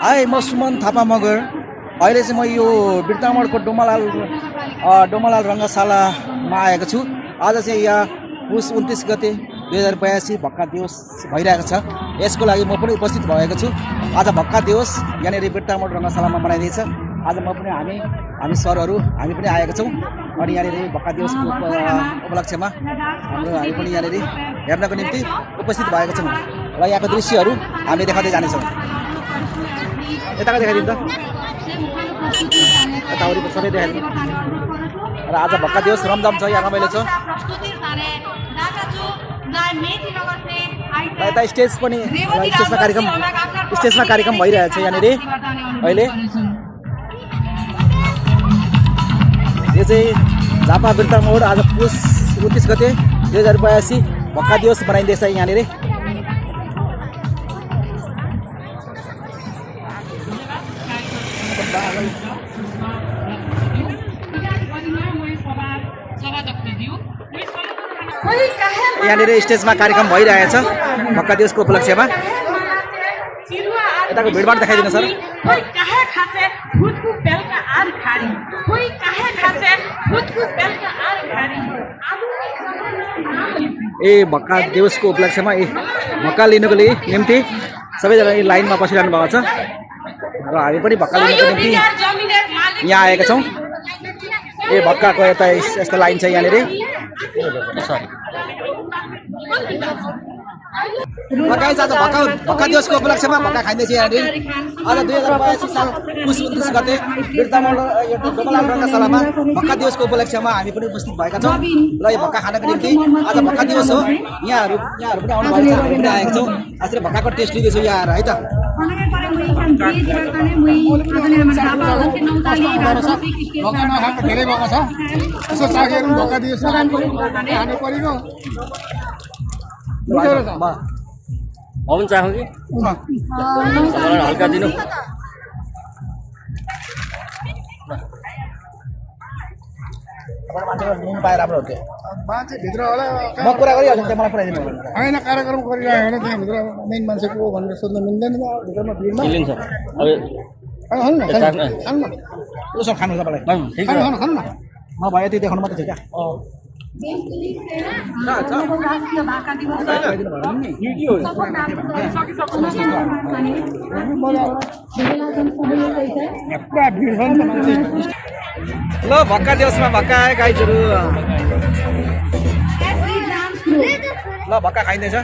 High म सुमन थापा मगर अहिले चाहिँ म यो बिर्तामोडको डोमालाल रङ्गशालामा आएको छु। आज चाहिँ यहाँ पुस 29 गते 2082 भक्का दिवस भइरहेको छ। यसको लागि म पनि उपस्थित भएको छु। आज भक्का दिवस यहाँनिर बिर्तामोड रङ्गशालामा मनाइँदैछ। आज म पनि हामी सरहरू हामी पनि आएका छौँ अनि यहाँनिर भक्का दिवसको उपलक्ष्यमा हामी पनि यहाँनिर हेर्नको निम्ति उपस्थित भएको छौँ र यहाँको दृश्यहरू हामी देखाउँदै जानेछौँ। यताको देखाइदिउँ त, यतावरि सबै देखाइदिउँ। र आज भक्का दिवस रमझम छ, यहाँ रमाइलो छ। यता स्टेजमा कार्यक्रम भइरहेको छ यहाँनिर अहिले। यो चाहिँ झापा बिर्तामोड आज पुस 29 गते 2082 भक्का दिवस मनाइँदैछ यहाँनिर। यहाँनिर स्टेजमा कार्यक्रम भइरहेछ भक्का दिवसको उपलक्ष्यमा। यताको भिडभाड देखाइदिनु सर। ए भक्का दिवसको उपलक्ष्यमा भक्का लिनुको निम्ति सबैजना लाइनमा बसिरहनु भएको छ र हामी पनि भक्का लिनुको निम्ति यहाँ आएका छौँ। ए भक्काको यता यस्तो लाइन छ यहाँनिर। आज भक्का दिवसको उपलक्ष्यमा भक्का खाइँदैछ यहाँनिर। आज 2082 साल पुस 29 गते बिर्तामोड डोमालाल रङ्गशालामा भक्का दिवसको उपलक्ष्यमा हामी पनि उपस्थित भएका छौँ र यो भक्का खानको निम्ति। आज भक्का दिवस हो, यहाँहरू पनि आउनु भएको छ, हामी पनि आएका छौँ। यसरी भक्काको टेस्ट लिँदैछौँ यहाँ आएर है त। धेरै भएको छ यसो सागहरू भक्का दिवस खानु परेको अवन चाहौँ कि हल्का दिनु। पाए राम्रो हुन्थ्यो। मान्छे भित्र होला म कुरा गरिहाल्छु, त्यहाँ मलाई पुऱ्याइदिनु होइन। कार्यक्रम गरिरहेको होला त्यहाँभित्र मेन मान्छे को भनेर सोध्न मिल्दैन नि भित्रमा भिडमा। उसो खानु तपाईँलाई खानु न म भयो त्यो देखाउनु मात्रै छ क्या। पुरा भिड छ नि त मान्छे। ल भक्का दिवसमा भक्का आए गाइजहरू। ल भक्का खाइँदैछ।